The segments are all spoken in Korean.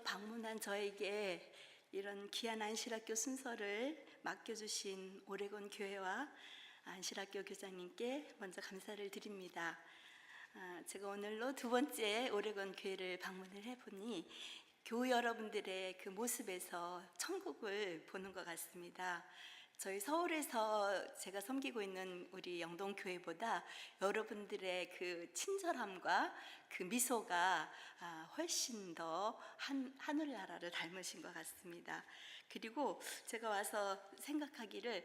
방문한 저에게 이런 귀한 안실학교 순서를 맡겨주신 오레곤 교회와 안실학교 교장님께 먼저 감사를 드립니다. 제가 오늘로 두 번째 오레곤 교회를 방문을 해보니 교우 여러분들의 그 모습에서 천국을 보는 것 같습니다. 저희 서울에서 제가 섬기고 있는 우리 영동교회보다 여러분들의 그 친절함과 그 미소가 훨씬 더 하늘나라를 닮으신 것 같습니다. 그리고 제가 와서 생각하기를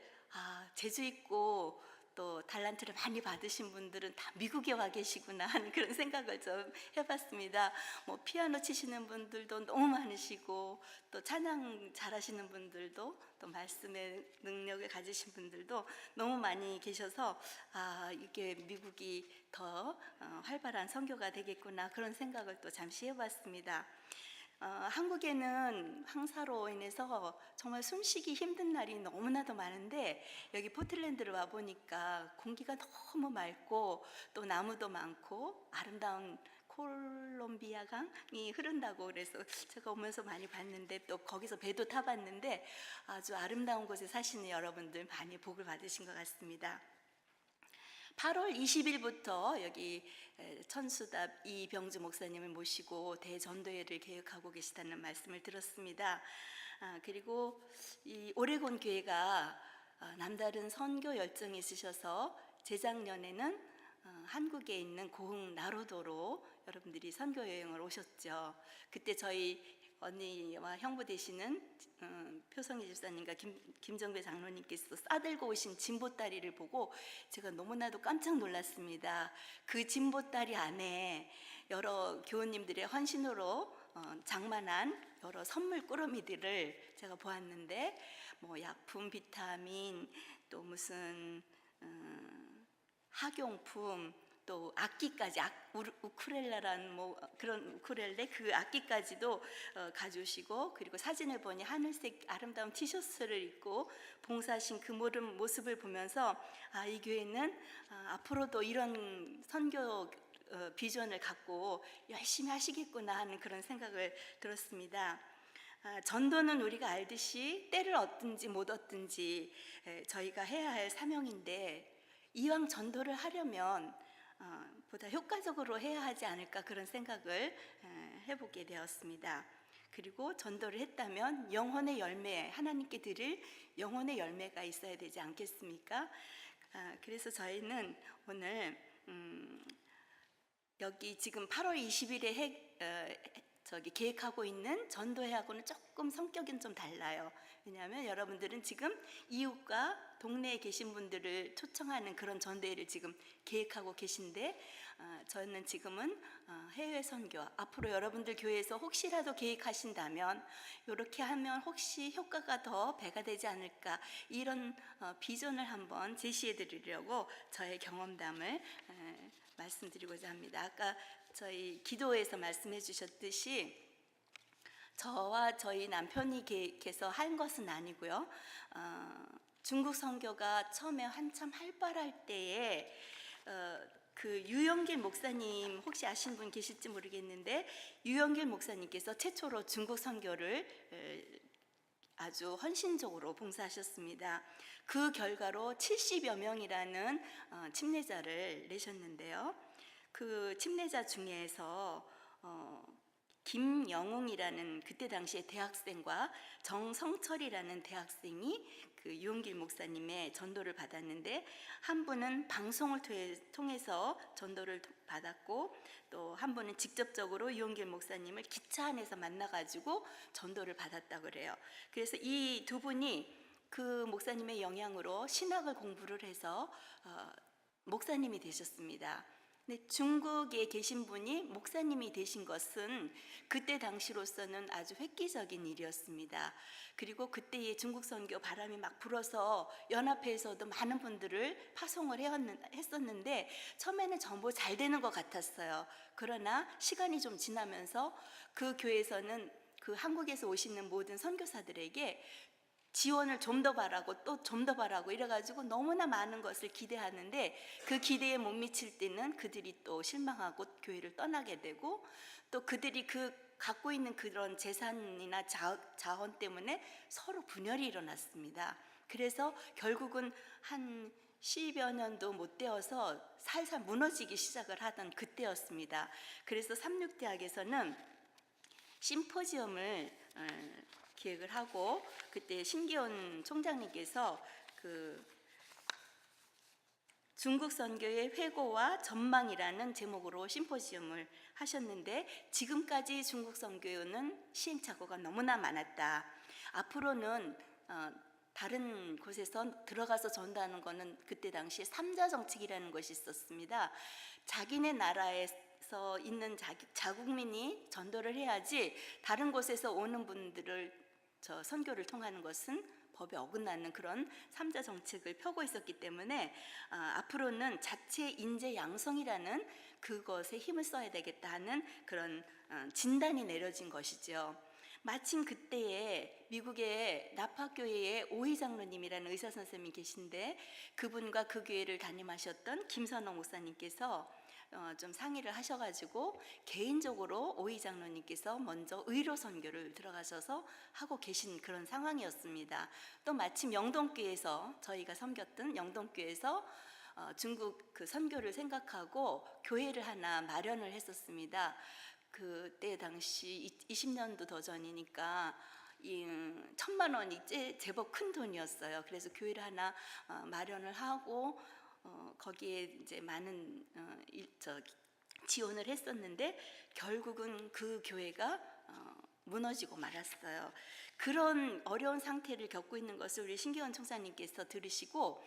재주 있고 또 달란트를 많이 받으신 분들은 다 미국에 와 계시구나 하는 그런 생각을 좀 해봤습니다. 뭐 피아노 치시는 분들도 너무 많으시고 또 찬양 잘하시는 분들도 또 말씀의 능력을 가지신 분들도 너무 많이 계셔서 이게 미국이 더 활발한 선교가 되겠구나 그런 생각을 또 잠시 해봤습니다. 한국에는 황사로 인해서 정말 숨쉬기 힘든 날이 너무나도 많은데 여기 포틀랜드를 와 보니까 공기가 너무 맑고 또 나무도 많고 아름다운 콜롬비아 강이 흐른다고 그래서 제가 오면서 많이 봤는데 또 거기서 배도 타봤는데 아주 아름다운 곳에 사시는 여러분들 많이 복을 받으신 것 같습니다. 8월 20일부터 여기 천수답 이병주 목사님을 모시고 대전도회를 계획하고 계시다는 말씀을 들었습니다. 그리고 이 오레곤 교회가 남다른 선교 열정이 있으셔서 재작년에는 한국에 있는 고흥 나로도로 여러분들이 선교 여행을 오셨죠. 그때 저희 언니와 형부 되시는 표성희 집사님과 김정배 장로님께서 싸들고 오신 진보다리를 보고 제가 너무나도 깜짝 놀랐습니다. 그 진보다리 안에 여러 교우님들의 헌신으로 장만한 여러 선물 꾸러미들을 제가 보았는데 뭐 약품, 비타민, 또 무슨 학용품, 또 악기까지 우쿨렐레라는 뭐 그런 우쿨렐레 그 악기까지도 가져오시고 그리고 사진을 보니 하늘색 아름다운 티셔츠를 입고 봉사하신 그 모습을 보면서 이 교회는 앞으로도 이런 선교 비전을 갖고 열심히 하시겠구나 하는 그런 생각을 들었습니다. 전도는 우리가 알듯이 때를 얻든지 못 얻든지 저희가 해야 할 사명인데 이왕 전도를 하려면 보다 효과적으로 해야 하지 않을까 그런 생각을 해보게 되었습니다. 그리고 전도를 했다면 영혼의 열매, 하나님께 드릴 영혼의 열매가 있어야 되지 않겠습니까? 그래서 저희는 오늘 여기 지금 8월 20일에 계획하고 있는 전도회하고는 조금 성격은 좀 달라요. 왜냐하면 여러분들은 지금 이웃과 동네에 계신 분들을 초청하는 그런 전도회를 지금 계획하고 계신데 저는 지금은 해외 선교, 앞으로 여러분들 교회에서 혹시라도 계획하신다면 이렇게 하면 혹시 효과가 더 배가 되지 않을까 이런 비전을 한번 제시해 드리려고 저의 경험담을 말씀드리고자 합니다. 아까 저희 기도에서 말씀해 주셨듯이 저와 저희 남편이 계획해서 한 것은 아니고요. 중국 선교가 처음에 한참 활발할 때에 그 유영길 목사님 혹시 아시는 분 계실지 모르겠는데 유영길 목사님께서 최초로 중국 선교를 아주 헌신적으로 봉사하셨습니다. 그 결과로 70여 명이라는 침례자를 내셨는데요. 그 침례자 중에서 김영웅이라는 그때 당시에 대학생과 정성철이라는 대학생이 그 유영길 목사님의 전도를 받았는데 한 분은 방송을 통해서 전도를 받았고 또 한 분은 직접적으로 유영길 목사님을 기차 안에서 만나가지고 전도를 받았다고 그래요. 그래서 이 두 분이 그 목사님의 영향으로 신학을 공부를 해서 목사님이 되셨습니다. 근데 중국에 계신 분이 목사님이 되신 것은 그때 당시로서는 아주 획기적인 일이었습니다. 그리고 그때의 중국 선교 바람이 막 불어서 연합회에서도 많은 분들을 파송을 했었는데 처음에는 전부 잘 되는 것 같았어요. 그러나 시간이 좀 지나면서 그 교회에서는 그 한국에서 오시는 모든 선교사들에게 지원을 좀 더 바라고 또 좀 더 바라고 이래가지고 너무나 많은 것을 기대하는데 그 기대에 못 미칠 때는 그들이 또 실망하고 교회를 떠나게 되고 또 그들이 그 갖고 있는 그런 재산이나 자원 때문에 서로 분열이 일어났습니다. 그래서 결국은 한 10여 년도 못 되어서 살살 무너지기 시작을 하던 그때였습니다. 그래서 삼육대학에서는 심포지엄을 기획을 하고, 그때 신기원 총장님께서 그 중국 선교의 회고와 전망이라는 제목으로 심포지엄을 하셨는데, 지금까지 중국 선교는 시행착오가 너무나 많았다. 앞으로는 다른 곳에서 들어가서 전도하는 것은 그때 당시에 삼자 정책이라는 것이 있었습니다. 자기네 나라에서 있는 자국민이 전도를 해야지 다른 곳에서 오는 분들을 선교를 통하는 것은 법에 어긋나는 그런 삼자 정책을 펴고 있었기 때문에 앞으로는 자체 인재 양성이라는 그것에 힘을 써야 되겠다 하는 그런 진단이 내려진 것이죠. 마침 그때에 미국의 나파교회의 오희 장로님이라는 의사 선생님이 계신데, 그분과 그 교회를 담임하셨던 김선호 목사님께서 좀 상의를 하셔가지고 개인적으로 오희 장로님께서 먼저 의로 선교를 들어가셔서 하고 계신 그런 상황이었습니다. 또 마침 영동교회에서, 저희가 섬겼던 영동교회에서 중국 그 선교를 생각하고 교회를 하나 마련을 했었습니다. 그때 당시 20년도 더 전이니까 1,000만 원이 제법 큰 돈이었어요. 그래서 교회를 하나 마련을 하고 거기에 이제 많은 지원을 했었는데, 결국은 그 교회가 무너지고 말았어요. 그런 어려운 상태를 겪고 있는 것을 우리 신기원 총사님께서 들으시고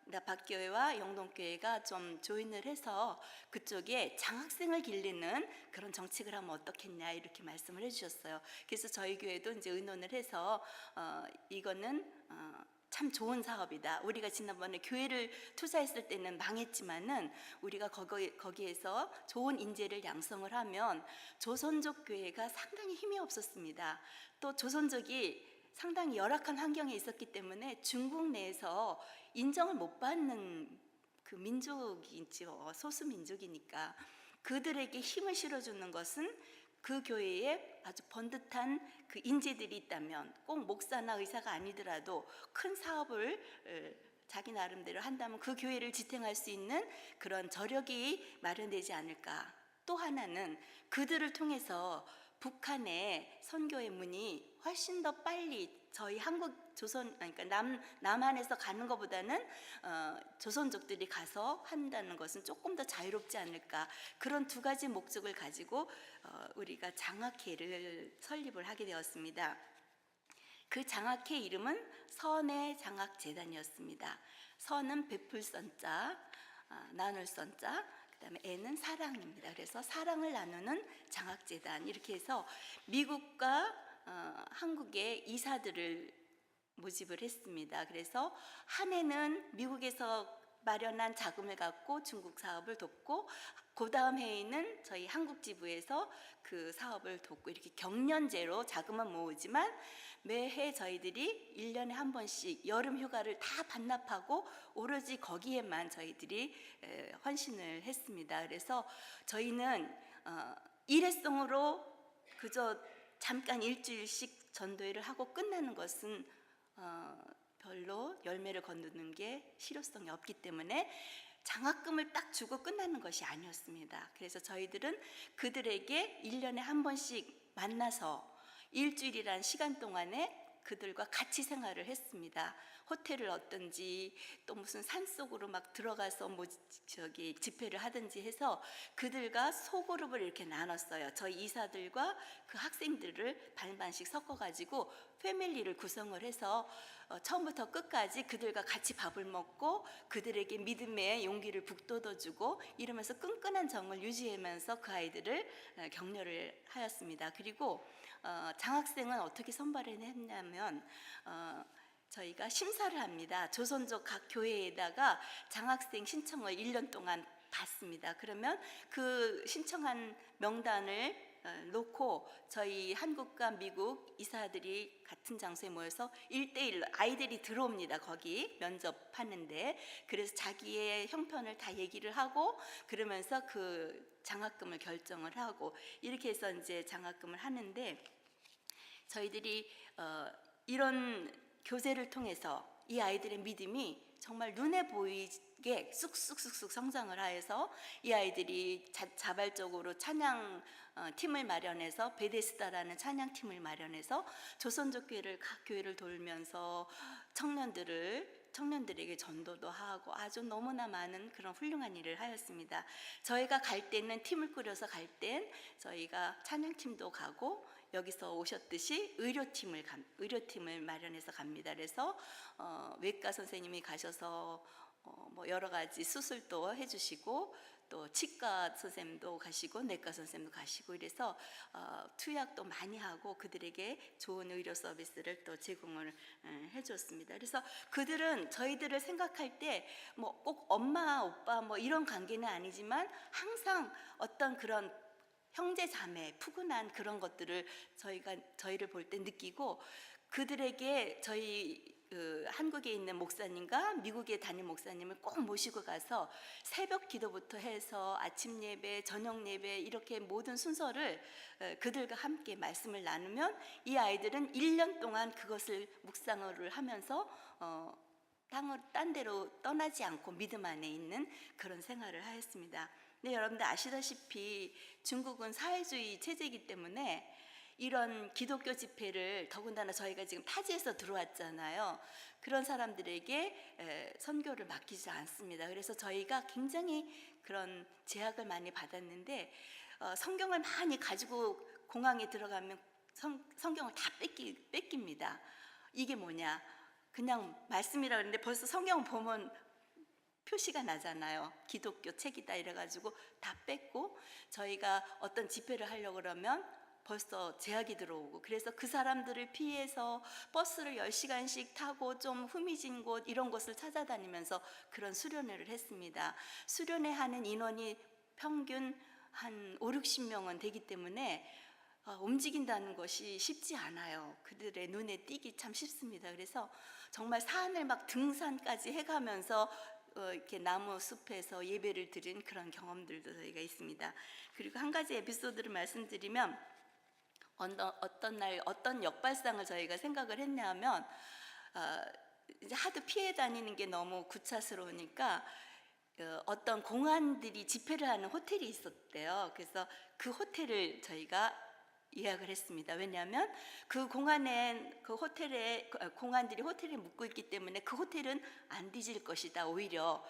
나파교회와 영동교회가 좀 조인을 해서 그쪽에 장학생을 길르는 그런 정책을 하면 어떻겠냐 이렇게 말씀을 해주셨어요. 그래서 저희 교회도 이제 의논을 해서 이거는 참 좋은 사업이다. 우리가 지난번에 교회를 투자했을 때는 망했지만은 우리가 거기에서 좋은 인재를 양성을 하면 조선족 교회가 상당히 힘이 없었습니다. 또 조선족이 상당히 열악한 환경에 있었기 때문에 중국 내에서 인정을 못 받는 그 민족이죠. 소수 민족이니까 그들에게 힘을 실어주는 것은 그 교회에 아주 번듯한 그 인재들이 있다면, 꼭 목사나 의사가 아니더라도 큰 사업을 자기 나름대로 한다면 그 교회를 지탱할 수 있는 그런 저력이 마련되지 않을까. 또 하나는 그들을 통해서 북한의 선교의 문이 훨씬 더 빨리 저희 한국 그러니까 남한에서 가는 것보다는 조선족들이 가서 한다는 것은 조금 더 자유롭지 않을까. 그런 두 가지 목적을 가지고 우리가 장학회를 설립을 하게 되었습니다. 그 장학회 이름은 선의 장학재단이었습니다. 선은 베풀 선자, 나눌 선자, 그다음에 애는 사랑입니다. 그래서 사랑을 나누는 장학재단, 이렇게 해서 미국과 한국의 이사들을 모집을 했습니다. 그래서 한 해는 미국에서 마련한 자금을 갖고 중국 사업을 돕고, 그 다음 해에는 저희 한국 지부에서 그 사업을 돕고, 이렇게 경년제로 자금은 모으지만 매해 저희들이 1년에 한 번씩 여름 휴가를 다 반납하고 오로지 거기에만 저희들이 헌신을 했습니다. 그래서 저희는 일회성으로 그저 잠깐 일주일씩 전도회를 하고 끝나는 것은 별로 열매를 거두는 게 실효성이 없기 때문에 장학금을 딱 주고 끝나는 것이 아니었습니다. 그래서 저희들은 그들에게 1년에 한 번씩 만나서 일주일이란 시간 동안에 그들과 같이 생활을 했습니다. 호텔을 얻든지 또 무슨 산속으로 막 들어가서 집회를 하든지 해서 그들과 소그룹을 이렇게 나눴어요. 저희 이사들과 그 학생들을 반반씩 섞어가지고 패밀리를 구성을 해서 처음부터 끝까지 그들과 같이 밥을 먹고 그들에게 믿음의 용기를 북돋워주고 이러면서 끈끈한 정을 유지하면서 그 아이들을 격려를 하였습니다. 그리고 장학생은 어떻게 선발을 했냐면 저희가 심사를 합니다. 조선족 각 교회에다가 장학생 신청을 1년 동안 받습니다. 그러면 그 신청한 명단을 놓고 저희 한국과 미국 이사들이 같은 장소에 모여서 1대1로 아이들이 들어옵니다. 거기 면접하는데. 그래서 자기의 형편을 다 얘기를 하고 그러면서 그 장학금을 결정을 하고 이렇게 해서 이제 장학금을 하는데, 저희들이 이런 교제를 통해서 이 아이들의 믿음이 정말 눈에 보이게 쑥쑥쑥쑥 성장을 하여서 이 아이들이 자발적으로 찬양 팀을 마련해서 베데스다라는 찬양 팀을 마련해서 조선족교회를 각 교회를 돌면서 청년들에게 전도도 하고 아주 너무나 많은 그런 훌륭한 일을 하였습니다. 저희가 갈 때는 팀을 꾸려서 갈 땐 저희가 찬양팀도 가고 여기서 오셨듯이 의료팀을 마련해서 갑니다. 그래서 외과 선생님이 가셔서 뭐 여러 가지 수술도 해주시고 또 치과 선생님도 가시고 내과 선생님도 가시고 이래서 투약도 많이 하고 그들에게 좋은 의료 서비스를 또 제공을 해줬습니다. 그래서 그들은 저희들을 생각할 때 뭐 꼭 엄마 오빠 뭐 이런 관계는 아니지만 항상 어떤 그런 형제 자매 푸근한 그런 것들을 저희를 볼 때 느끼고, 그들에게 저희 한국에 있는 목사님과 미국의 담임 목사님을 꼭 모시고 가서 새벽 기도부터 해서 아침 예배, 저녁 예배 이렇게 모든 순서를 그들과 함께 말씀을 나누면 이 아이들은 1년 동안 그것을 묵상을 하면서 딴 데로 떠나지 않고 믿음 안에 있는 그런 생활을 하였습니다. 근데 여러분들 아시다시피 중국은 사회주의 체제이기 때문에 이런 기독교 집회를, 더군다나 저희가 지금 타지에서 들어왔잖아요. 그런 사람들에게 선교를 맡기지 않습니다. 그래서 저희가 굉장히 그런 제약을 많이 받았는데, 성경을 많이 가지고 공항에 들어가면 성경을 다 뺏깁니다. 이게 뭐냐, 그냥 말씀이라 그러는데 벌써 성경 보면 표시가 나잖아요. 기독교 책이다 이래가지고 다 뺐고, 저희가 어떤 집회를 하려고 그러면 벌써 제약이 들어오고, 그래서 그 사람들을 피해서 버스를 10시간씩 타고 좀 후미진 곳 이런 곳을 찾아다니면서 그런 수련회를 했습니다. 수련회 하는 인원이 평균 한 5, 60명은 되기 때문에 움직인다는 것이 쉽지 않아요. 그들의 눈에 띄기 참 쉽습니다. 그래서 정말 산을 막 등산까지 해가면서 이렇게 나무 숲에서 예배를 드린 그런 경험들도 저희가 있습니다. 그리고 한 가지 에피소드를 말씀드리면, 어떤 날 어떤 역발상을 저희가 생각을 했냐면, 이제 하도 피해 다니는 게 너무 구차스러우니까 어떤 공안들이 집회를 하는 호텔이 있었대요. 그래서 그 호텔을 저희가 예약을 했습니다. 왜냐하면 그 공안에, 그 호텔에 공안들이 호텔에 묵고 있기 때문에 그 호텔은 안 뒤질 것이다, 오히려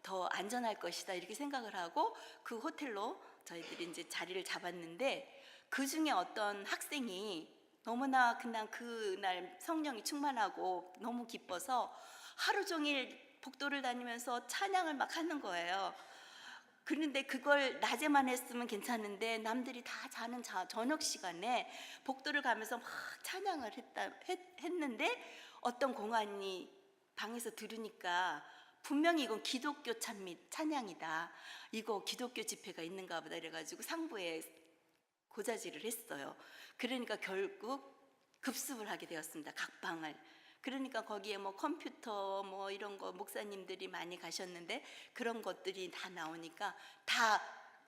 더 안전할 것이다 이렇게 생각을 하고 그 호텔로 저희들이 이제 자리를 잡았는데, 그 중에 어떤 학생이 너무나 그냥 그날 성령이 충만하고 너무 기뻐서 하루 종일 복도를 다니면서 찬양을 막 하는 거예요. 그런데 그걸 낮에만 했으면 괜찮은데 남들이 다 자는 저녁 시간에 복도를 가면서 막 찬양을 했는데, 어떤 공안이 방에서 들으니까 분명히 이건 기독교 찬양이다, 이거 기독교 집회가 있는가 보다 이래가지고 상부에 고자질을 했어요. 그러니까 결국 급습을 하게 되었습니다, 각 방을. 그러니까 거기에 뭐 컴퓨터 뭐 이런 거 목사님들이 많이 가셨는데 그런 것들이 다 나오니까 다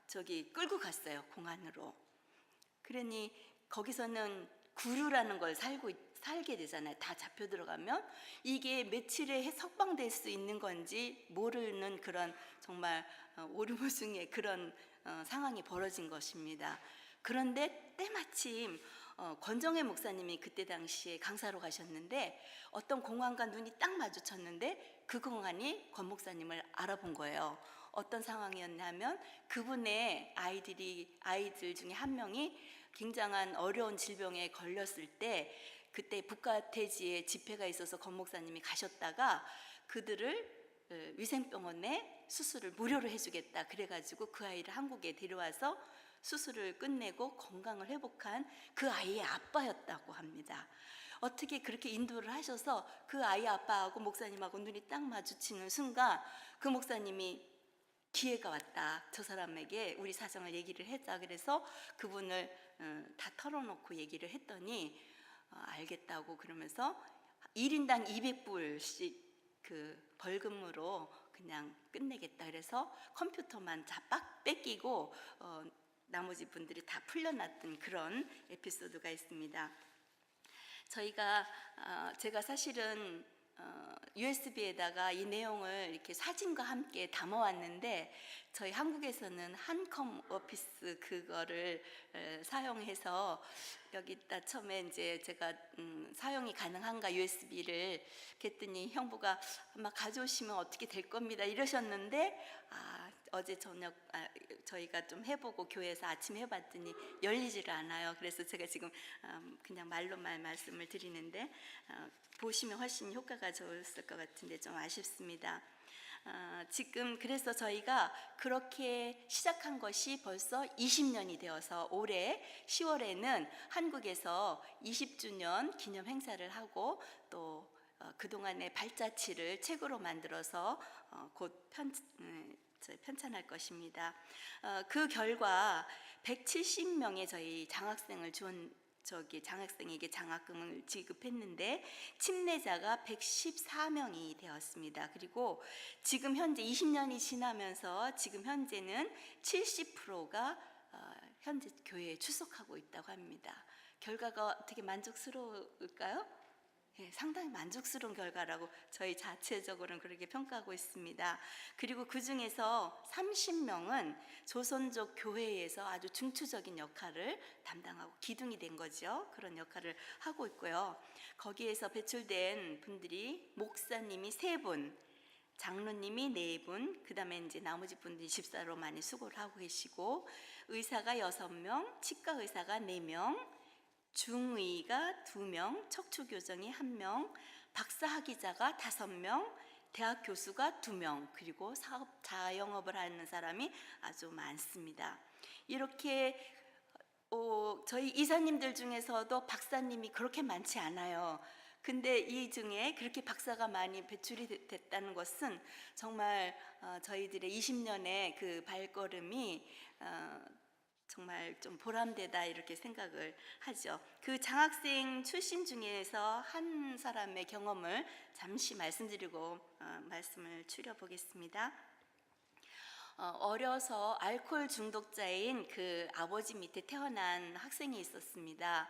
저기 끌고 갔어요, 공안으로. 그러니 거기서는 구류라는 걸 살게 되잖아요. 다 잡혀 들어가면 이게 며칠에 석방될 수 있는 건지 모르는 그런 정말 오르무중의 그런 상황이 벌어진 것입니다. 그런데 때마침 권정혜 목사님이 그때 당시에 강사로 가셨는데 어떤 공안과 눈이 딱 마주쳤는데 그 공안이 권 목사님을 알아본 거예요. 어떤 상황이었냐면, 그분의 아이들 중에 한 명이 굉장한 어려운 질병에 걸렸을 때, 그때 북가태지에 집회가 있어서 권 목사님이 가셨다가 그들을 위생병원에 수술을 무료로 해주겠다 그래가지고 그 아이를 한국에 데려와서 수술을 끝내고 건강을 회복한 그 아이의 아빠였다고 합니다. 어떻게 그렇게 인도를 하셔서 그 아이 아빠하고 목사님하고 눈이 딱 마주치는 순간 그 목사님이 기회가 왔다, 저 사람에게 우리 사정을 얘기를 했다, 그래서 그분을 다 털어놓고 얘기를 했더니 알겠다고 그러면서 1인당 200불씩 그 벌금으로 그냥 끝내겠다 그래서 컴퓨터만 빡 뺏기고 나머지 분들이 다 풀려났던 그런 에피소드가 있습니다. 제가 사실은 USB에다가 이 내용을 이렇게 사진과 함께 담아왔는데 저희 한국에서는 한컴 오피스 그거를 사용해서 여기다 처음에 이제 제가 사용이 가능한가 USB를 그랬더니 형부가 아마 가져오시면 어떻게 될 겁니다 이러셨는데 어제 저녁 저희가 좀 해보고 교회에서 아침 해봤더니 열리지를 않아요. 그래서 제가 지금 그냥 말로만 말씀을 드리는데 보시면 훨씬 효과가 좋았을 것 같은데 좀 아쉽습니다. 지금 그래서 저희가 그렇게 시작한 것이 벌써 20년이 되어서 올해 10월에는 한국에서 20주년 기념 행사를 하고 또 그동안의 발자취를 책으로 만들어서 곧 편찬할 것입니다. 그 결과 170명의 저희 장학생을 장학생에게 장학금을 지급했는데 침례자가 114명이 되었습니다. 그리고 지금 현재 20년이 지나면서 지금 현재는 70%가 현재 교회에 출석하고 있다고 합니다. 결과가 어떻게 만족스러울까요? 네, 상당히 만족스러운 결과라고 저희 자체적으로는 그렇게 평가하고 있습니다. 그리고 그 중에서 30명은 조선족 교회에서 아주 중추적인 역할을 담당하고 기둥이 된 거죠. 그런 역할을 하고 있고요. 거기에서 배출된 분들이 목사님이 3분, 장로님이 4분, 그 다음에 이제 나머지 분들이 집사로 많이 수고를 하고 계시고 의사가 6명, 치과 의사가 4명, 중의가 2명, 척추교정이 1명, 박사학위자가 5명, 대학 교수가 2명, 그리고 자영업을 하는 사람이 아주 많습니다. 이렇게 저희 이사님들 중에서도 박사님이 그렇게 많지 않아요. 근데 이 중에 그렇게 박사가 많이 배출이 됐다는 것은 정말 저희들의 20년의 그 발걸음이 정말 좀 보람되다 이렇게 생각을 하죠. 그 장학생 출신 중에서 한 사람의 경험을 잠시 말씀드리고 말씀을 추려보겠습니다. 어려서 알코올 중독자인 그 아버지 밑에 태어난 학생이 있었습니다.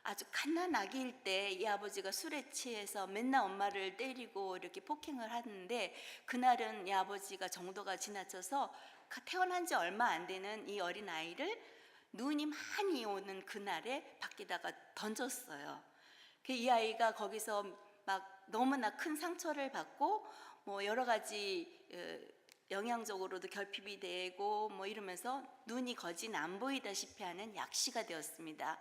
아주 갓난 아기일 때 이 아버지가 술에 취해서 맨날 엄마를 때리고 이렇게 폭행을 하는데 그날은 이 아버지가 정도가 지나쳐서 태어난 지 얼마 안 되는 이 어린 아이를 눈이 많이 오는 그날에 밖에다가 던졌어요. 이 아이가 거기서 막 너무나 큰 상처를 받고 뭐 여러 가지 영양적으로도 결핍이 되고 뭐 이러면서 눈이 거진 안 보이다시피 하는 약시가 되었습니다.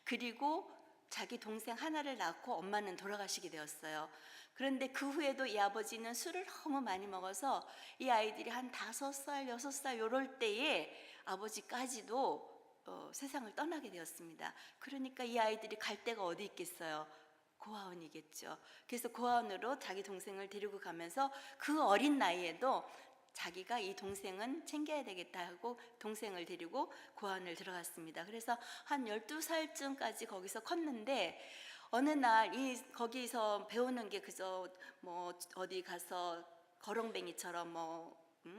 그리고 자기 동생 하나를 낳고 엄마는 돌아가시게 되었어요. 그런데 그 후에도 이 아버지는 술을 너무 많이 먹어서 이 아이들이 한 5살, 6살 이럴 때에 아버지까지도 세상을 떠나게 되었습니다. 그러니까 이 아이들이 갈 데가 어디 있겠어요? 고아원이겠죠. 그래서 고아원으로 자기 동생을 데리고 가면서 그 어린 나이에도 자기가 이 동생은 챙겨야 되겠다 하고 동생을 데리고 고아원을 들어갔습니다. 그래서 한 12살쯤까지 거기서 컸는데 어느 날 거기서 배우는 게 그저 뭐 어디 가서 거렁뱅이처럼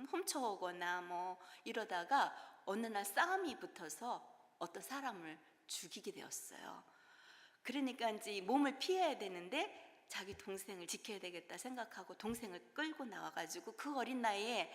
훔쳐오거나 뭐 이러다가 어느 날 싸움이 붙어서 어떤 사람을 죽이게 되었어요. 그러니까 이제 몸을 피해야 되는데 자기 동생을 지켜야 되겠다 생각하고 동생을 끌고 나와가지고 그 어린 나이에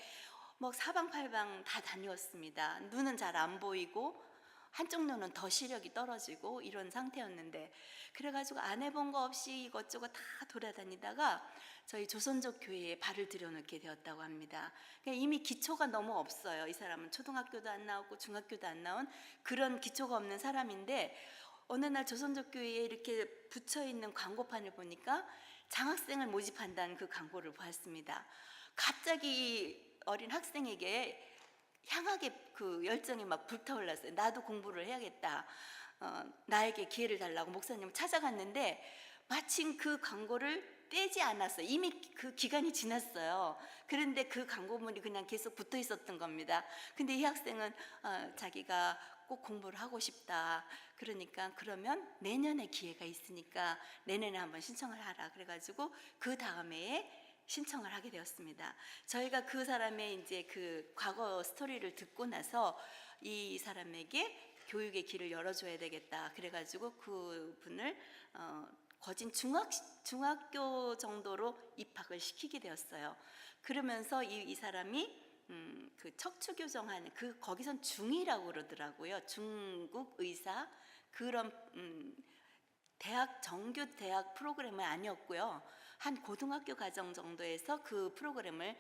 뭐 사방팔방 다 다녔습니다. 눈은 잘 안 보이고 한쪽 눈은 더 시력이 떨어지고 이런 상태였는데 그래가지고 안 해본 거 없이 이것저것 다 돌아다니다가 저희 조선족 교회에 발을 들여놓게 되었다고 합니다. 그러니까 이미 기초가 너무 없어요. 이 사람은 초등학교도 안 나오고 중학교도 안 나온 그런 기초가 없는 사람인데 어느 날 조선족 교회에 이렇게 붙여있는 광고판을 보니까 장학생을 모집한다는 그 광고를 보았습니다. 갑자기 어린 학생에게 향하게 그 열정이 막 불타올랐어요. 나도 공부를 해야겠다. 나에게 기회를 달라고 목사님을 찾아갔는데 마침 그 광고를 떼지 않았어요. 이미 그 기간이 지났어요. 그런데 그 광고물이 그냥 계속 붙어 있었던 겁니다. 근데 이 학생은 자기가 꼭 공부를 하고 싶다. 그러니까 그러면 내년에 기회가 있으니까 내년에 한번 신청을 하라. 그래가지고 그 다음에 신청을 하게 되었습니다. 저희가 그 사람의 이제 그 과거 스토리를 듣고 나서 이 사람에게 교육의 길을 열어줘야 되겠다. 그래가지고 그분을 거진 중학교 정도로 입학을 시키게 되었어요. 그러면서 이 사람이 그 척추교정하는 거기선 중이라고 그러더라고요. 중국 의사 그런 정규 대학 프로그램은 아니었고요. 한 고등학교 과정 정도에서 그 프로그램을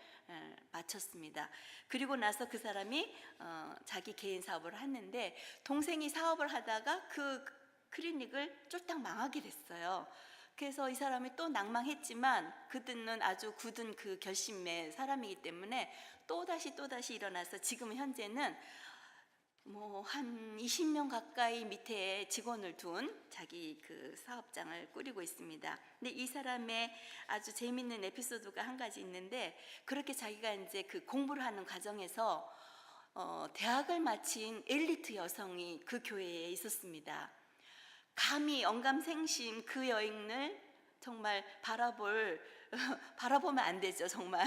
마쳤습니다. 그리고 나서 그 사람이 자기 개인 사업을 했는데 동생이 사업을 하다가 그 클리닉을 쫄딱 망하게 됐어요. 그래서 이 사람이 또 낭망했지만 그들은 아주 굳은 그 결심의 사람이기 때문에 또다시 일어나서 지금 현재는 뭐 한 20명 가까이 밑에 직원을 둔 자기 그 사업장을 꾸리고 있습니다. 근데 이 사람의 아주 재미있는 에피소드가 한 가지 있는데 그렇게 자기가 이제 그 공부를 하는 과정에서 대학을 마친 엘리트 여성이 그 교회에 있었습니다. 감히 언감생심 그 여인을 정말 바라보면 안 되죠. 정말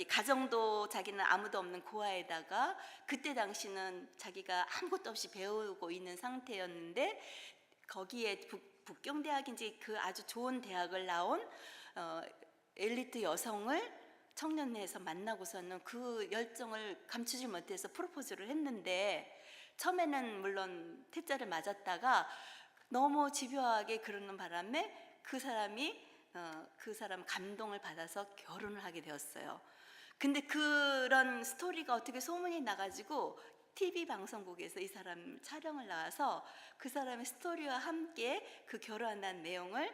가정도 자기는 아무도 없는 고아에다가 그때 당시는 자기가 아무것도 없이 배우고 있는 상태였는데 거기에 북경대학인지 그 아주 좋은 대학을 나온 엘리트 여성을 청년회에서 만나고서는 그 열정을 감추지 못해서 프로포즈를 했는데 처음에는 물론 퇴짜를 맞았다가 너무 집요하게 그러는 바람에 그 사람 감동을 받아서 결혼을 하게 되었어요. 근데 그런 스토리가 어떻게 소문이 나가지고 TV 방송국에서 이 사람 촬영을 나와서 그 사람의 스토리와 함께 그 결혼한 내용을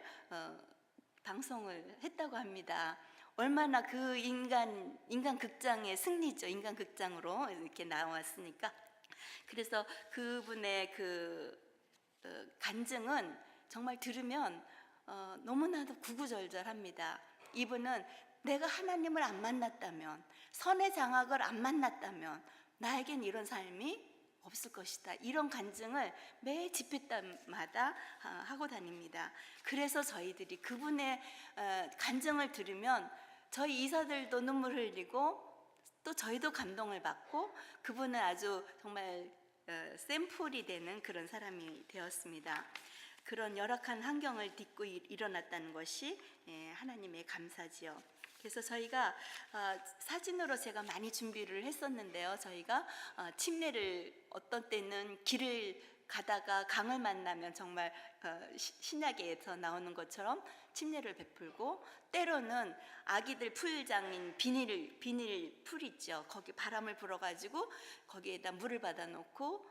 방송을 했다고 합니다. 얼마나 그 인간 극장의 승리죠. 인간 극장으로 이렇게 나왔으니까. 그래서 그분의 간증은 정말 들으면 너무나도 구구절절합니다. 이분은 내가 하나님을 안 만났다면, 선의 장악을 안 만났다면 나에겐 이런 삶이 없을 것이다. 이런 간증을 매 집회 때마다 하고 다닙니다. 그래서 저희들이 그분의 간증을 들으면 저희 이사들도 눈물 흘리고 또 저희도 감동을 받고 그분은 아주 정말 샘플이 되는 그런 사람이 되었습니다. 그런 열악한 환경을 딛고 일어났다는 것이 하나님의 감사지요. 그래서 저희가 사진으로 제가 많이 준비를 했었는데요. 저희가 침례를 어떤 때는 길을 가다가 강을 만나면 정말 신약에서 나오는 것처럼 침례를 베풀고 때로는 아기들 풀장인 비닐 풀 있죠. 거기 바람을 불어가지고 거기에다 물을 받아놓고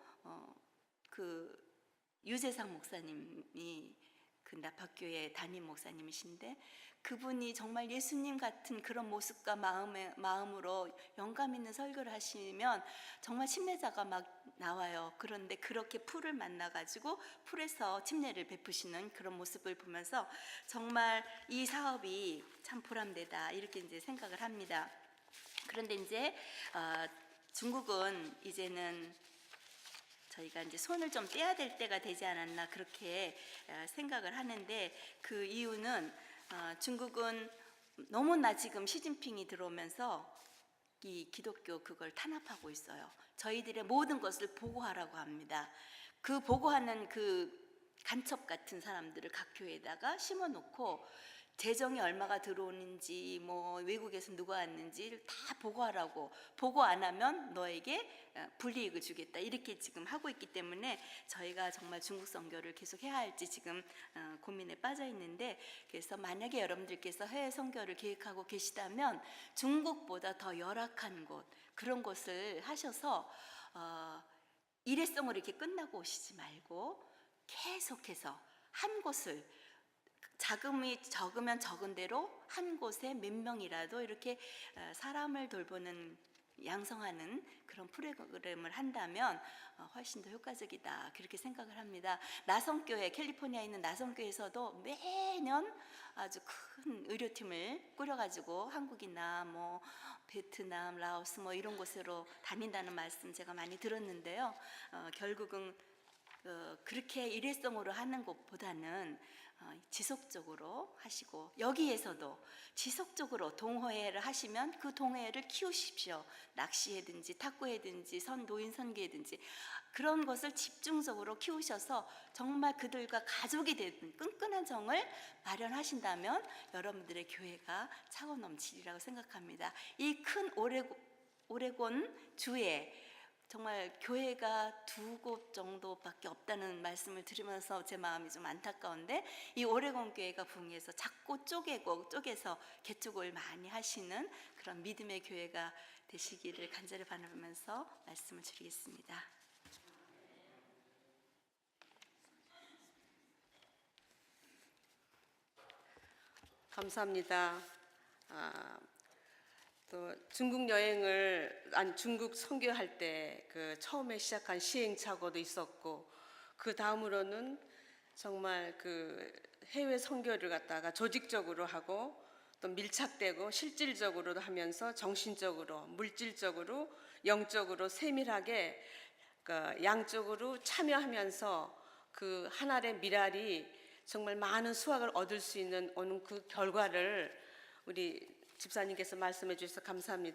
그 유재상 목사님이 그 나파교회 담임 목사님이신데 그분이 정말 예수님 같은 그런 모습과 마음으로 영감 있는 설교를 하시면 정말 침례자가 막 나와요. 그런데 그렇게 풀을 만나가지고 풀에서 침례를 베푸시는 그런 모습을 보면서 정말 이 사업이 참 보람되다 이렇게 이제 생각을 합니다. 그런데 이제 중국은 이제는 저희가 이제 손을 좀 떼야 될 때가 되지 않았나 그렇게 생각을 하는데 그 이유는 중국은 너무나 지금 시진핑이 들어오면서 이 기독교 그걸 탄압하고 있어요. 저희들의 모든 것을 보고하라고 합니다. 그 보고하는 그 간첩 같은 사람들을 각 교회에다가 심어놓고 재정이 얼마가 들어오는지 뭐 외국에서 누가 왔는지를 다 보고하라고 보고 안 하면 너에게 불이익을 주겠다 이렇게 지금 하고 있기 때문에 저희가 정말 중국 선교를 계속 해야 할지 지금 고민에 빠져 있는데 그래서 만약에 여러분들께서 해외 선교를 계획하고 계시다면 중국보다 더 열악한 곳 그런 곳을 하셔서 일회성으로 이렇게 끝나고 오시지 말고 계속해서 한 곳을 자금이 적으면 적은 대로 한 곳에 몇 명이라도 이렇게 사람을 돌보는 양성하는 그런 프로그램을 한다면 훨씬 더 효과적이다 그렇게 생각을 합니다. 나성교회, 캘리포니아에 있는 나성교회에서도 매년 아주 큰 의료팀을 꾸려가지고 한국이나 뭐 베트남, 라오스 뭐 이런 곳으로 다닌다는 말씀 제가 많이 들었는데요. 결국은 그렇게 일회성으로 하는 것보다는 지속적으로 하시고, 여기에서도 지속적으로 동호회를 하시면 그 동호회를 키우십시오. 낚시회든지 탁구회든지 노인 선교회든지 그런 것을 집중적으로 키우셔서 정말 그들과 가족이 되는 끈끈한 정을 마련하신다면 여러분들의 교회가 차고 넘치리라고 생각합니다. 이 큰 오레곤 주에 정말 교회가 2곳 정도밖에 없다는 말씀을 들으면서 제 마음이 좀 안타까운데, 이 오레곤 교회가 북미에서 자꾸 쪼개서 개척을 많이 하시는 그런 믿음의 교회가 되시기를 간절히 바라면서 말씀을 드리겠습니다. 감사합니다. 또 중국 중국 선교할 때 그 처음에 시작한 시행착오도 있었고, 그 다음으로는 정말 그 해외 선교를 갖다가 조직적으로 하고 또 밀착되고 실질적으로도 하면서 정신적으로, 물질적으로, 영적으로 세밀하게 그 양쪽으로 참여하면서 그 한 알의 밀알이 정말 많은 수확을 얻을 수 있는 오는 그 결과를 우리 집사님께서 말씀해 주셔서 감사합니다.